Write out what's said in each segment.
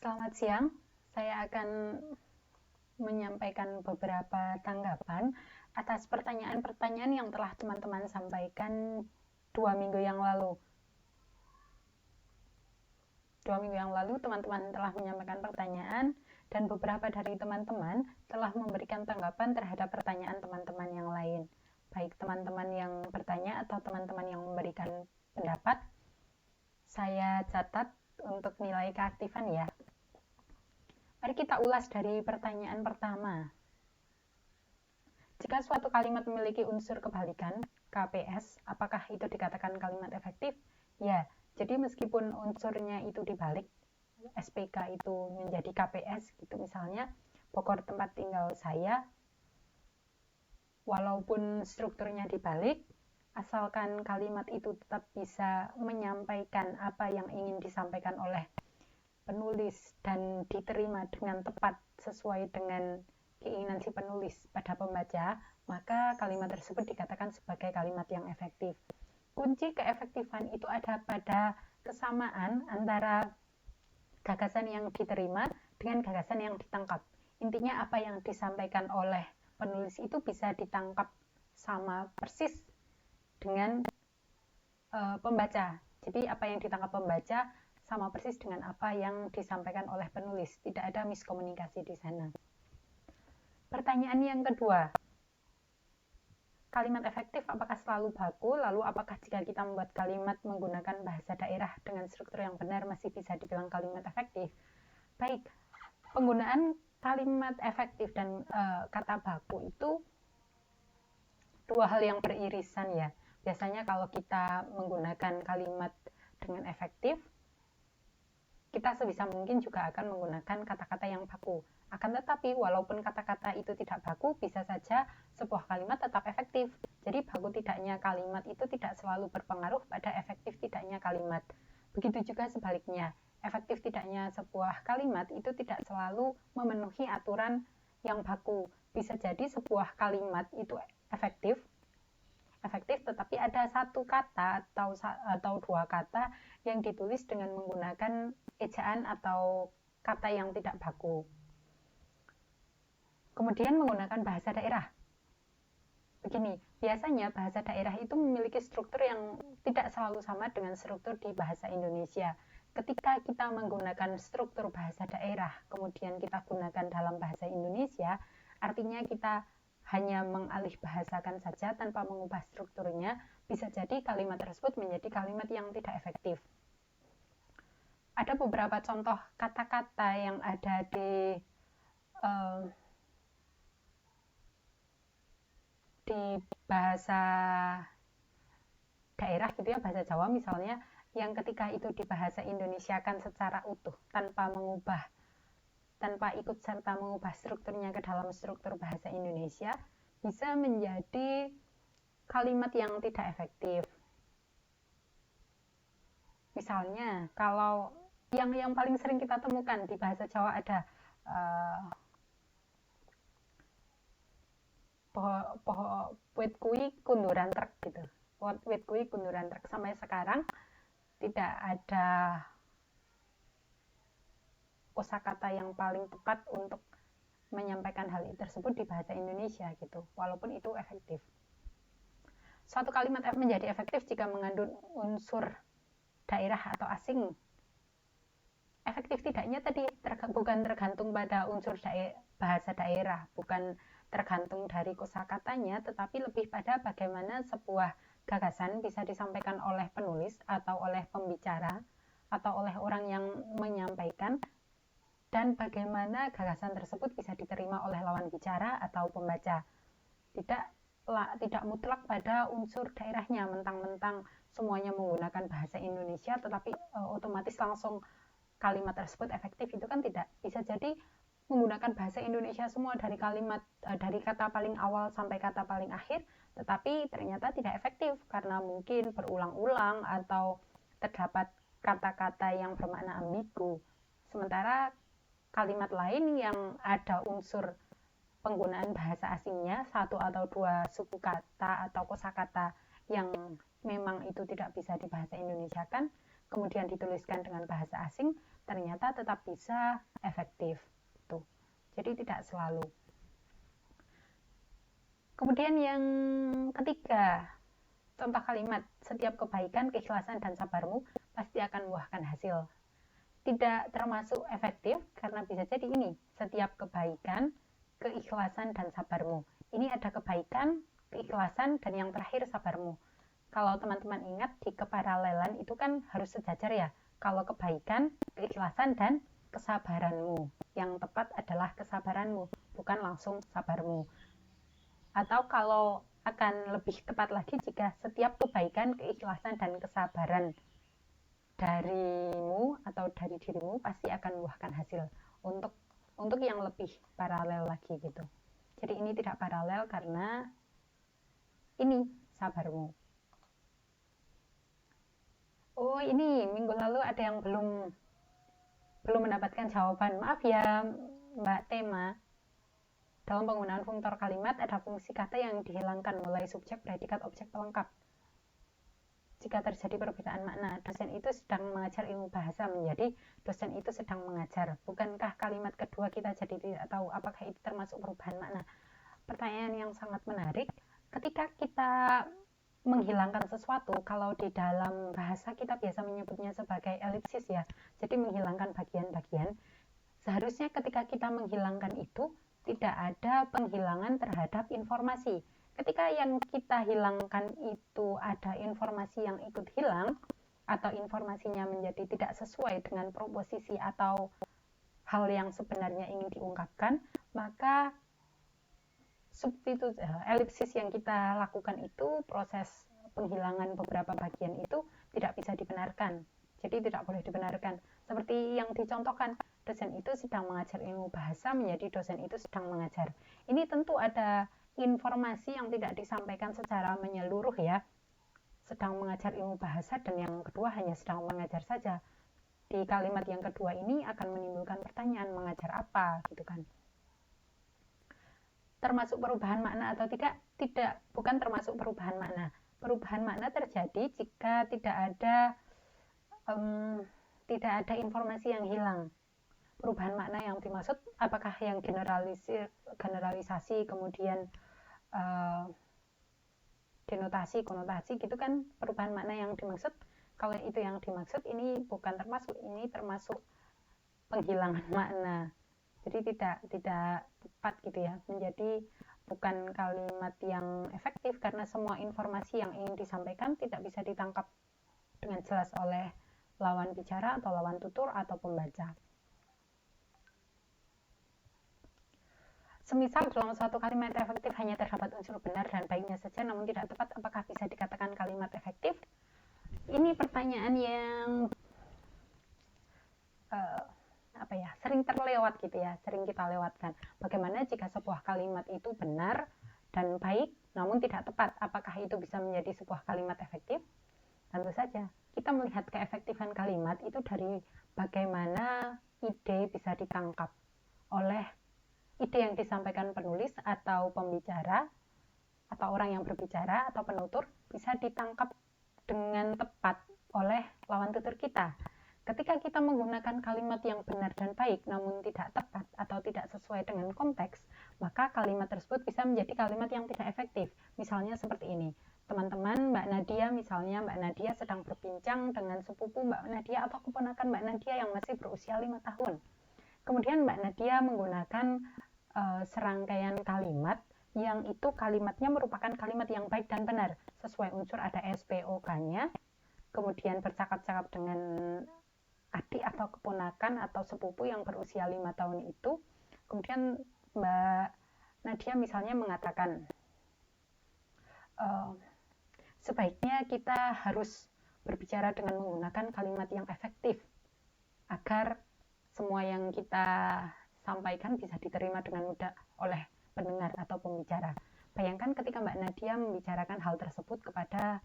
Selamat siang, saya akan menyampaikan beberapa tanggapan atas pertanyaan-pertanyaan yang telah teman-teman sampaikan 2 minggu yang lalu. 2 minggu yang lalu teman-teman telah menyampaikan pertanyaan dan beberapa dari teman-teman telah memberikan tanggapan terhadap pertanyaan teman-teman yang lain. Baik teman-teman yang bertanya atau teman-teman yang memberikan pendapat, saya catat untuk nilai keaktifan ya. Mari kita ulas dari pertanyaan pertama. Jika suatu kalimat memiliki unsur kebalikan, KPS, apakah itu dikatakan kalimat efektif? Ya, jadi meskipun unsurnya itu dibalik, SPK itu menjadi KPS, gitu misalnya, Bogor tempat tinggal saya, walaupun strukturnya dibalik, asalkan kalimat itu tetap bisa menyampaikan apa yang ingin disampaikan oleh penulis dan diterima dengan tepat sesuai dengan keinginan si penulis pada pembaca, maka kalimat tersebut dikatakan sebagai kalimat yang efektif. Kunci keefektifan itu ada pada kesamaan antara gagasan yang diterima dengan gagasan yang ditangkap. Intinya apa yang disampaikan oleh penulis itu bisa ditangkap sama persis dengan pembaca. Jadi apa yang ditangkap pembaca sama persis dengan apa yang disampaikan oleh penulis. Tidak ada miskomunikasi di sana. Pertanyaan yang kedua, kalimat efektif apakah selalu baku? Lalu apakah jika kita membuat kalimat menggunakan bahasa daerah dengan struktur yang benar masih bisa dibilang kalimat efektif? Baik, penggunaan kalimat efektif dan kata baku itu dua hal yang beririsan ya. Biasanya kalau kita menggunakan kalimat dengan efektif, kita sebisa mungkin juga akan menggunakan kata-kata yang baku. Akan tetapi, walaupun kata-kata itu tidak baku, bisa saja sebuah kalimat tetap efektif. Jadi, baku tidaknya kalimat itu tidak selalu berpengaruh pada efektif tidaknya kalimat. Begitu juga sebaliknya, efektif tidaknya sebuah kalimat itu tidak selalu memenuhi aturan yang baku. Bisa jadi sebuah kalimat itu efektif, tetapi ada satu kata atau dua kata yang ditulis dengan menggunakan ejaan atau kata yang tidak baku. Kemudian menggunakan bahasa daerah. Begini, biasanya bahasa daerah itu memiliki struktur yang tidak selalu sama dengan struktur di bahasa Indonesia. Ketika kita menggunakan struktur bahasa daerah, kemudian kita gunakan dalam bahasa Indonesia, artinya kita hanya mengalih bahasakan saja tanpa mengubah strukturnya, bisa jadi kalimat tersebut menjadi kalimat yang tidak efektif. Ada beberapa contoh kata-kata yang ada di bahasa daerah gitu ya, bahasa Jawa misalnya, yang ketika itu dibahasa Indonesiakan secara utuh tanpa ikut serta mengubah strukturnya ke dalam struktur bahasa Indonesia, bisa menjadi kalimat yang tidak efektif. Misalnya, kalau yang paling sering kita temukan di bahasa Jawa ada wit kui kunduran truk gitu. Wit kui kunduran truk, sampai sekarang tidak ada kosakata yang paling tepat untuk menyampaikan hal tersebut di bahasa Indonesia gitu, walaupun itu efektif. Suatu kalimat menjadi efektif jika mengandung unsur daerah atau asing. Efektif tidaknya tadi bukan tergantung pada unsur bahasa daerah, bukan tergantung dari kosakatanya, tetapi lebih pada bagaimana sebuah gagasan bisa disampaikan oleh penulis atau oleh pembicara atau oleh orang yang menyampaikan, dan bagaimana gagasan tersebut bisa diterima oleh lawan bicara atau pembaca. Tidak mutlak pada unsur daerahnya, mentang-mentang semuanya menggunakan bahasa Indonesia tetapi otomatis langsung kalimat tersebut efektif, itu kan tidak. Bisa jadi menggunakan bahasa Indonesia semua dari kata paling awal sampai kata paling akhir, tetapi ternyata tidak efektif karena mungkin berulang-ulang atau terdapat kata-kata yang bermakna ambigu. Sementara kalimat lain yang ada unsur penggunaan bahasa asingnya, satu atau dua suku kata atau kosakata yang memang itu tidak bisa dibahasa Indonesiakan, kemudian dituliskan dengan bahasa asing, ternyata tetap bisa efektif. Tuh. Jadi tidak selalu. Kemudian yang ketiga, contoh kalimat, setiap kebaikan, keikhlasan, dan sabarmu pasti akan membuahkan hasil. Tidak termasuk efektif karena bisa jadi ini, setiap kebaikan, keikhlasan, dan sabarmu. Ini ada kebaikan, keikhlasan, dan yang terakhir sabarmu. Kalau teman-teman ingat di keparalelan itu kan harus sejajar ya. Kalau kebaikan, keikhlasan, dan kesabaranmu. Yang tepat adalah kesabaranmu, bukan langsung sabarmu. Atau kalau akan lebih tepat lagi jika setiap kebaikan, keikhlasan, dan kesabaran darimu atau dari dirimu pasti akan membuahkan hasil. Untuk yang lebih paralel lagi gitu. Jadi ini tidak paralel karena ini sabarmu. Oh, ini minggu lalu ada yang belum mendapatkan jawaban. Maaf ya Mbak Tema. Dalam penggunaan fungtor kalimat ada fungsi kata yang dihilangkan mulai subjek, predikat, objek pelengkap. Jika terjadi perbedaan makna, dosen itu sedang mengajar ilmu bahasa menjadi dosen itu sedang mengajar. Bukankah kalimat kedua kita jadi tidak tahu apakah itu termasuk perubahan makna? Pertanyaan yang sangat menarik. Ketika kita menghilangkan sesuatu, kalau di dalam bahasa kita biasa menyebutnya sebagai elipsis ya. Jadi menghilangkan bagian-bagian. Seharusnya ketika kita menghilangkan itu tidak ada penghilangan terhadap informasi. Ketika yang kita hilangkan itu ada informasi yang ikut hilang atau informasinya menjadi tidak sesuai dengan proposisi atau hal yang sebenarnya ingin diungkapkan, maka substitusi elipsis yang kita lakukan itu, proses penghilangan beberapa bagian itu tidak bisa dibenarkan. Jadi tidak boleh dibenarkan. Seperti yang dicontohkan, dosen itu sedang mengajar ilmu bahasa menjadi dosen itu sedang mengajar. Ini tentu ada informasi yang tidak disampaikan secara menyeluruh ya. Sedang mengajar ilmu bahasa dan yang kedua hanya sedang mengajar saja. Di kalimat yang kedua ini akan menimbulkan pertanyaan mengajar apa gitu kan. Termasuk perubahan makna atau tidak? Tidak, bukan termasuk perubahan makna. Perubahan makna terjadi jika tidak ada informasi yang hilang. Perubahan makna yang dimaksud apakah yang generalisasi, kemudian denotasi, konotasi gitu kan perubahan makna yang dimaksud. Kalau itu yang dimaksud, ini bukan termasuk, ini termasuk penghilangan makna. Jadi tidak tepat gitu ya, menjadi bukan kalimat yang efektif karena semua informasi yang ingin disampaikan tidak bisa ditangkap dengan jelas oleh lawan bicara atau lawan tutur atau pembaca. Semisal dalam suatu kalimat efektif hanya terdapat unsur benar dan baiknya saja namun tidak tepat, apakah bisa dikatakan kalimat efektif? Ini pertanyaan yang sering terlewat gitu ya, sering kita lewatkan. Bagaimana jika sebuah kalimat itu benar dan baik namun tidak tepat, apakah itu bisa menjadi sebuah kalimat efektif? Tentu saja. Kita melihat keefektifan kalimat itu dari bagaimana ide bisa ditangkap oleh ide yang disampaikan penulis atau pembicara atau orang yang berbicara atau penutur bisa ditangkap dengan tepat oleh lawan tutur kita. Ketika kita menggunakan kalimat yang benar dan baik namun tidak tepat atau tidak sesuai dengan konteks, maka kalimat tersebut bisa menjadi kalimat yang tidak efektif. Misalnya seperti ini. Teman-teman, Mbak Nadia sedang berbincang dengan sepupu Mbak Nadia atau keponakan Mbak Nadia yang masih berusia 5 tahun. Kemudian Mbak Nadia menggunakan serangkaian kalimat yang itu kalimatnya merupakan kalimat yang baik dan benar. Sesuai unsur ada SPOK-nya, kemudian bercakap-cakap dengan adik atau keponakan atau sepupu yang berusia 5 tahun itu. Kemudian Mbak Nadia misalnya mengatakan, sebaiknya kita harus berbicara dengan menggunakan kalimat yang efektif agar semua yang kita sampaikan bisa diterima dengan mudah oleh pendengar atau pembicara. Bayangkan ketika Mbak Nadia membicarakan hal tersebut kepada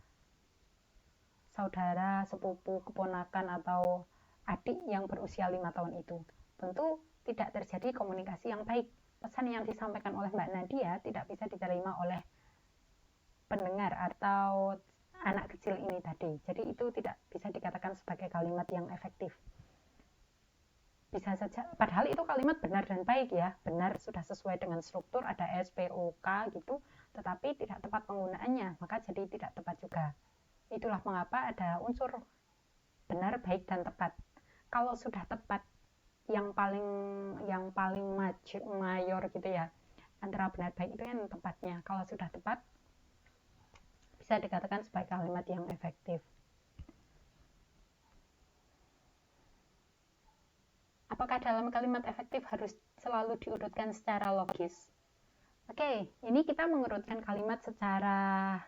saudara, sepupu, keponakan atau adik yang berusia 5 tahun itu. Tentu tidak terjadi komunikasi yang baik. Pesan yang disampaikan oleh Mbak Nadia tidak bisa diterima oleh pendengar atau anak kecil ini tadi. Jadi itu tidak bisa dikatakan sebagai kalimat yang efektif. Bisa saja, padahal itu kalimat benar dan baik ya, benar sudah sesuai dengan struktur, ada S, P, O, K gitu, tetapi tidak tepat penggunaannya, maka jadi tidak tepat juga. Itulah mengapa ada unsur benar, baik, dan tepat. Kalau sudah tepat, yang paling mayor gitu ya, antara benar baik itu yang tepatnya. Kalau sudah tepat, bisa dikatakan sebagai kalimat yang efektif. Apakah dalam kalimat efektif harus selalu diurutkan secara logis? Oke, ini kita mengurutkan kalimat secara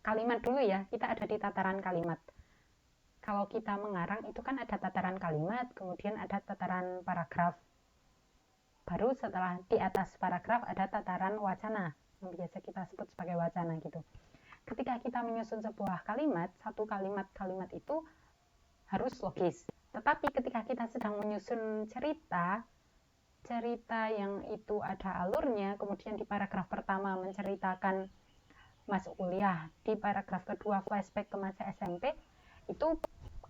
kalimat dulu ya. Kita ada di tataran kalimat. Kalau kita mengarang itu kan ada tataran kalimat, kemudian ada tataran paragraf. Baru setelah di atas paragraf ada tataran wacana, yang biasa kita sebut sebagai wacana gitu. Ketika kita menyusun sebuah kalimat, satu kalimat itu harus logis. Tetapi ketika kita sedang menyusun cerita yang itu ada alurnya, kemudian di paragraf pertama menceritakan masuk kuliah, di paragraf kedua flashback ke masa SMP, itu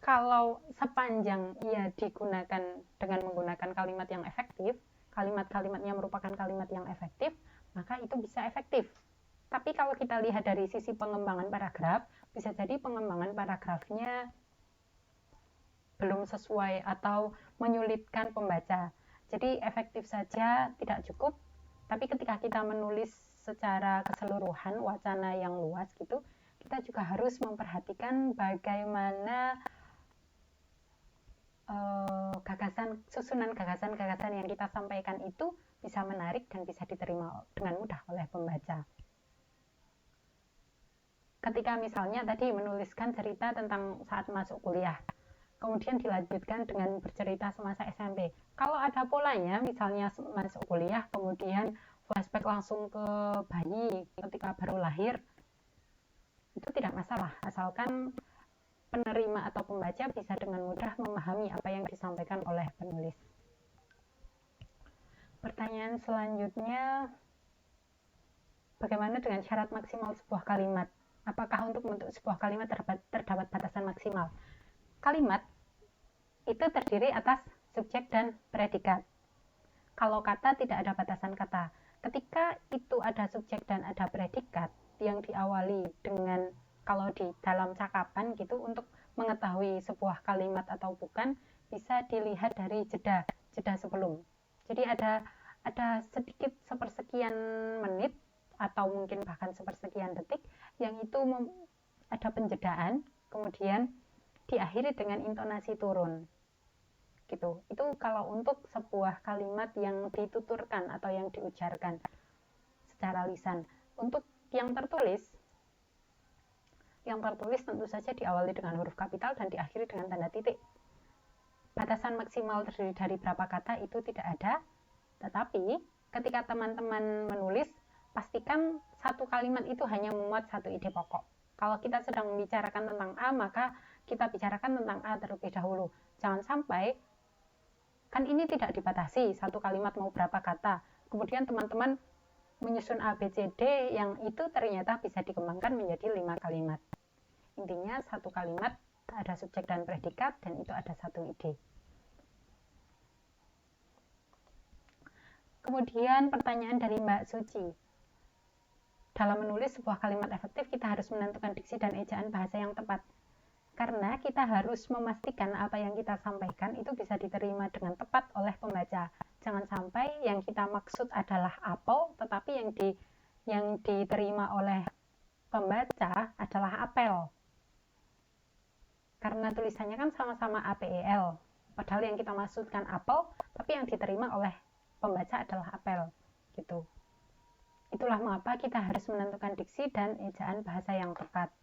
kalau sepanjang ia digunakan dengan menggunakan kalimat yang efektif, kalimat-kalimatnya merupakan kalimat yang efektif, maka itu bisa efektif. Tapi kalau kita lihat dari sisi pengembangan paragraf, bisa jadi pengembangan paragrafnya belum sesuai atau menyulitkan pembaca. Jadi efektif saja tidak cukup, tapi ketika kita menulis secara keseluruhan wacana yang luas gitu, kita juga harus memperhatikan bagaimana susunan gagasan-gagasan yang kita sampaikan itu bisa menarik dan bisa diterima dengan mudah oleh pembaca. Ketika misalnya tadi menuliskan cerita tentang saat masuk kuliah, kemudian dilanjutkan dengan bercerita semasa SMP. Kalau ada polanya, misalnya masuk kuliah, kemudian flashback langsung ke bayi ketika baru lahir, itu tidak masalah, asalkan penerima atau pembaca bisa dengan mudah memahami apa yang disampaikan oleh penulis. Pertanyaan selanjutnya, bagaimana dengan syarat maksimal sebuah kalimat? Apakah untuk membentuk sebuah kalimat terdapat batasan maksimal? Kalimat itu terdiri atas subjek dan predikat. Kalau kata tidak ada batasan kata. Ketika itu ada subjek dan ada predikat yang diawali dengan, kalau di dalam cakapan gitu, untuk mengetahui sebuah kalimat atau bukan bisa dilihat dari jeda sebelum. Jadi ada sedikit sepersekian menit atau mungkin bahkan sepersekian detik yang itu ada penjedaan, kemudian diakhiri dengan intonasi turun gitu. Itu kalau untuk sebuah kalimat yang dituturkan atau yang diujarkan secara lisan. Untuk yang tertulis tentu saja diawali dengan huruf kapital dan diakhiri dengan tanda titik. Batasan maksimal terdiri dari berapa kata itu tidak ada, tetapi ketika teman-teman menulis, pastikan satu kalimat itu hanya memuat satu ide pokok. Kalau kita sedang membicarakan tentang A, maka kita bicarakan tentang A terlebih dahulu. Jangan sampai, kan ini tidak dibatasi, satu kalimat mau berapa kata. Kemudian teman-teman menyusun A, B, C, D yang itu ternyata bisa dikembangkan menjadi 5 kalimat. Intinya satu kalimat ada subjek dan predikat dan itu ada satu ide. Kemudian pertanyaan dari Mbak Suci. Dalam menulis sebuah kalimat efektif, kita harus menentukan diksi dan ejaan bahasa yang tepat. Karena kita harus memastikan apa yang kita sampaikan itu bisa diterima dengan tepat oleh pembaca. Jangan sampai yang kita maksud adalah apel, tetapi yang diterima oleh pembaca adalah apel. Karena tulisannya kan sama-sama APEL. Padahal yang kita maksudkan apel, tapi yang diterima oleh pembaca adalah apel. Gitu. Itulah mengapa kita harus menentukan diksi dan ejaan bahasa yang tepat.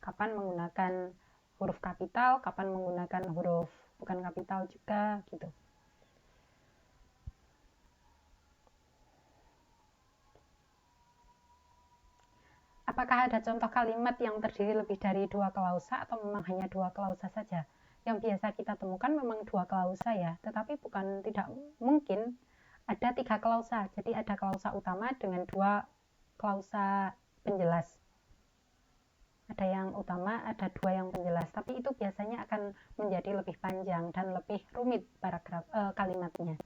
Kapan menggunakan huruf kapital, kapan menggunakan huruf bukan kapital juga, gitu. Apakah ada contoh kalimat yang terdiri lebih dari 2 klausa atau memang hanya 2 klausa saja? Yang biasa kita temukan memang 2 klausa ya, tetapi bukan tidak mungkin ada 3 klausa. Jadi ada klausa utama dengan 2 klausa penjelas. Ada yang utama, ada dua yang penjelas, tapi itu biasanya akan menjadi lebih panjang dan lebih rumit paragraf kalimatnya.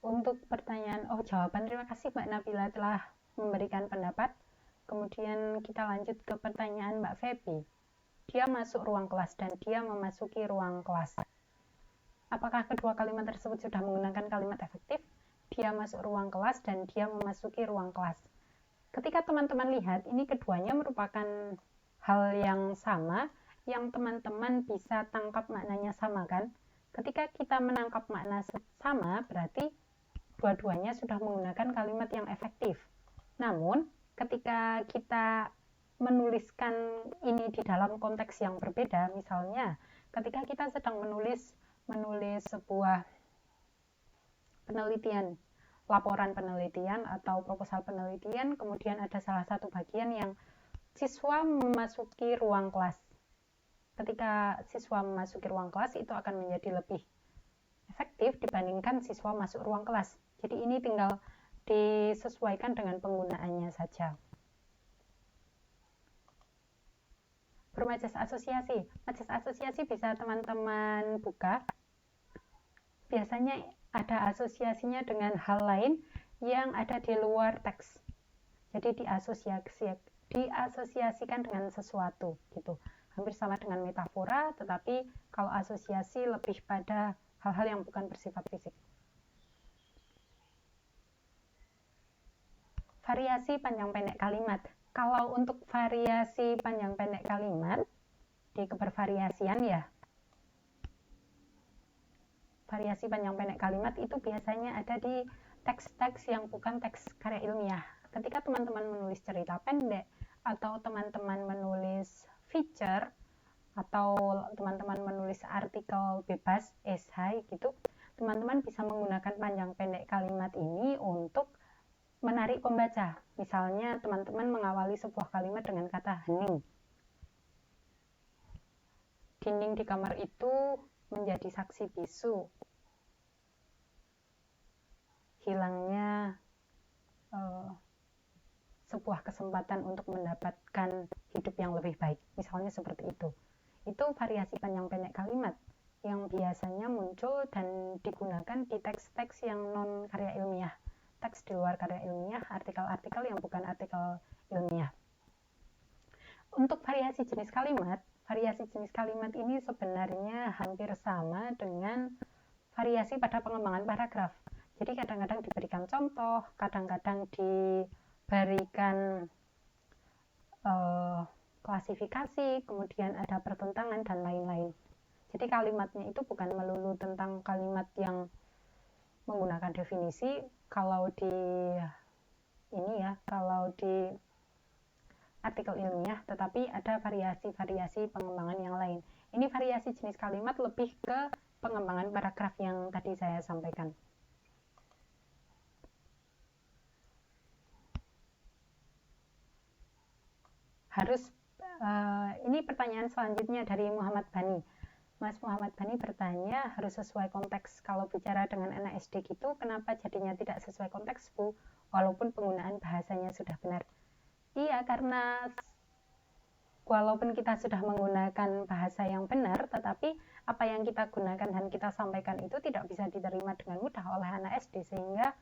Untuk pertanyaan, jawaban, terima kasih Mbak Nabila telah memberikan pendapat. Kemudian kita lanjut ke pertanyaan Mbak Feby. Dia masuk ruang kelas dan dia memasuki ruang kelas. Apakah kedua kalimat tersebut sudah menggunakan kalimat efektif? Dia masuk ruang kelas dan dia memasuki ruang kelas. Ketika teman-teman lihat, ini keduanya merupakan hal yang sama, yang teman-teman bisa tangkap maknanya sama kan? Ketika kita menangkap makna sama, berarti dua-duanya sudah menggunakan kalimat yang efektif. Namun, ketika kita menuliskan ini di dalam konteks yang berbeda, misalnya ketika kita sedang menulis sebuah penelitian, laporan penelitian atau proposal penelitian, kemudian ada salah satu bagian yang siswa memasuki ruang kelas. Ketika siswa memasuki ruang kelas, itu akan menjadi lebih efektif dibandingkan siswa masuk ruang kelas. Jadi ini tinggal disesuaikan dengan penggunaannya saja. Bermajas asosiasi. Majas asosiasi bisa teman-teman buka. Biasanya ada asosiasinya dengan hal lain yang ada di luar teks. Jadi diasosiasikan dengan sesuatu gitu. Hampir sama dengan metafora, tetapi kalau asosiasi lebih pada hal-hal yang bukan bersifat fisik. Variasi panjang pendek kalimat. Kalau untuk variasi panjang pendek kalimat di kebervariasian ya, variasi panjang pendek kalimat itu biasanya ada di teks-teks yang bukan teks karya ilmiah. Ketika teman-teman menulis cerita pendek atau teman-teman menulis feature atau teman-teman menulis artikel bebas, esai gitu, teman-teman bisa menggunakan panjang pendek kalimat ini untuk menarik pembaca. Misalnya teman-teman mengawali sebuah kalimat dengan kata hening. Dinding di kamar itu menjadi saksi bisu hilangnya sebuah kesempatan untuk mendapatkan hidup yang lebih baik. Misalnya seperti itu. Itu variasi panjang pendek kalimat yang biasanya muncul dan digunakan di teks-teks yang non karya ilmiah. Teks di luar karya ilmiah, artikel-artikel yang bukan artikel ilmiah. Untuk variasi jenis kalimat ini sebenarnya hampir sama dengan variasi pada pengembangan paragraf. Jadi kadang-kadang diberikan contoh, kadang-kadang diberikan klasifikasi, kemudian ada pertentangan dan lain-lain. Jadi kalimatnya itu bukan melulu tentang kalimat yang menggunakan definisi. Kalau di artikel ilmiah, tetapi ada variasi-variasi pengembangan yang lain. Ini variasi jenis kalimat lebih ke pengembangan paragraf yang tadi saya sampaikan. Ini pertanyaan selanjutnya dari Muhammad Bani. Mas Muhammad Bani bertanya, harus sesuai konteks. Kalau bicara dengan anak SD gitu, kenapa jadinya tidak sesuai konteks, Bu? Walaupun penggunaan bahasanya sudah benar. Iya, karena walaupun kita sudah menggunakan bahasa yang benar, tetapi apa yang kita gunakan dan kita sampaikan itu tidak bisa diterima dengan mudah oleh anak SD, sehingga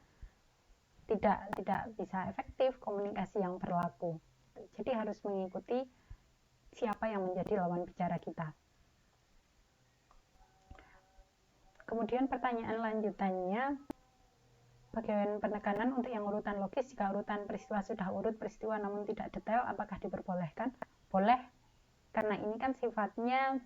tidak bisa efektif komunikasi yang berlaku. Jadi harus mengikuti siapa yang menjadi lawan bicara kita. Kemudian pertanyaan lanjutannya, bagaimana penekanan untuk yang urutan logis jika urutan peristiwa sudah urut peristiwa namun tidak detail, apakah diperbolehkan? Boleh, karena ini kan sifatnya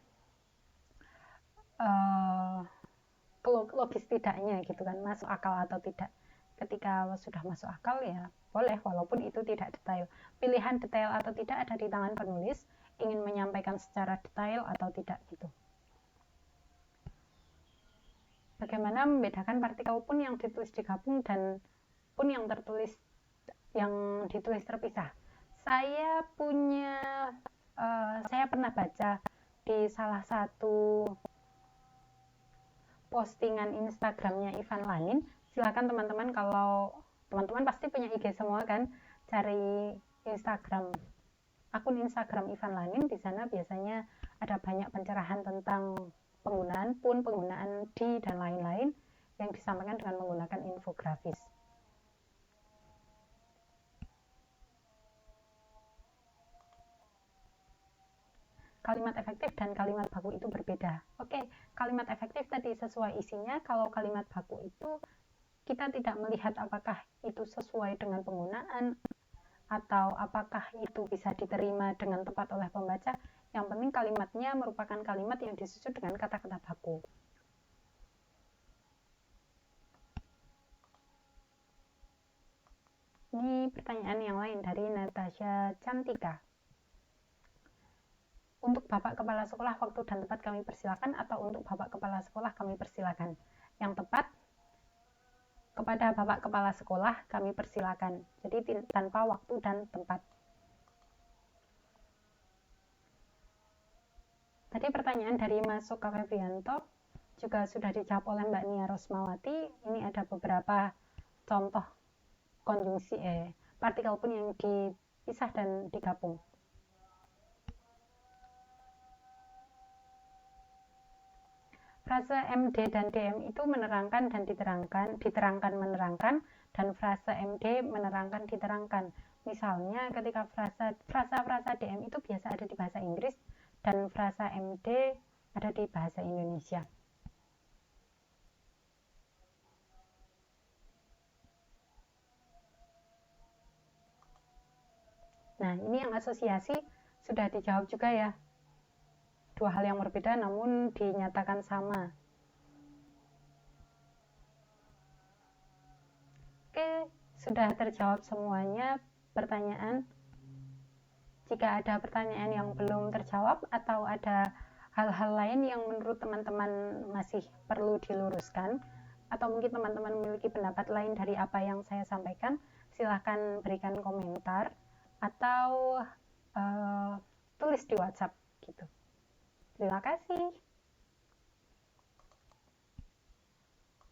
logis tidaknya gitu kan, masuk akal atau tidak. Ketika sudah masuk akal ya boleh, walaupun itu tidak detail. Pilihan detail atau tidak ada di tangan penulis, ingin menyampaikan secara detail atau tidak gitu. Bagaimana membedakan partikel pun yang ditulis digabung dan pun yang ditulis terpisah? Saya pernah baca di salah satu postingan Instagramnya Ivan Lanin, Silahkan teman-teman, kalau teman-teman pasti punya IG semua kan, cari Instagram, akun Instagram Ivan Lanin. Di sana biasanya ada banyak pencerahan tentang penggunaan pun, penggunaan di, dan lain-lain yang disampaikan dengan menggunakan infografis. Kalimat efektif dan kalimat baku itu berbeda. Oke, kalimat efektif tadi sesuai isinya. Kalau kalimat baku itu kita tidak melihat apakah itu sesuai dengan penggunaan atau apakah itu bisa diterima dengan tepat oleh pembaca. Yang penting kalimatnya merupakan kalimat yang disusun dengan kata-kata baku. Ini pertanyaan yang lain dari Natasha Cantika. Untuk Bapak Kepala Sekolah, waktu dan tempat kami persilakan, atau untuk Bapak Kepala Sekolah kami persilakan? Yang tepat, kepada Bapak Kepala Sekolah kami persilakan. Jadi tanpa waktu dan tempat. Tadi pertanyaan dari Mas Soka Febrianto juga sudah dijawab oleh Mbak Nia Rosmawati. Ini ada beberapa contoh konjungsi partikel pun yang dipisah dan digabung. Frase MD dan DM itu menerangkan dan diterangkan menerangkan, dan frase MD menerangkan diterangkan. Misalnya ketika frasa DM itu biasa ada di bahasa Inggris dan frasa MD ada di bahasa Indonesia. Nah, ini yang asosiasi sudah dijawab juga ya. Dua hal yang berbeda namun dinyatakan sama. Oke, sudah terjawab semuanya pertanyaan. Jika ada pertanyaan yang belum terjawab atau ada hal-hal lain yang menurut teman-teman masih perlu diluruskan, atau mungkin teman-teman memiliki pendapat lain dari apa yang saya sampaikan, silahkan berikan komentar atau tulis di WhatsApp gitu. Terima kasih.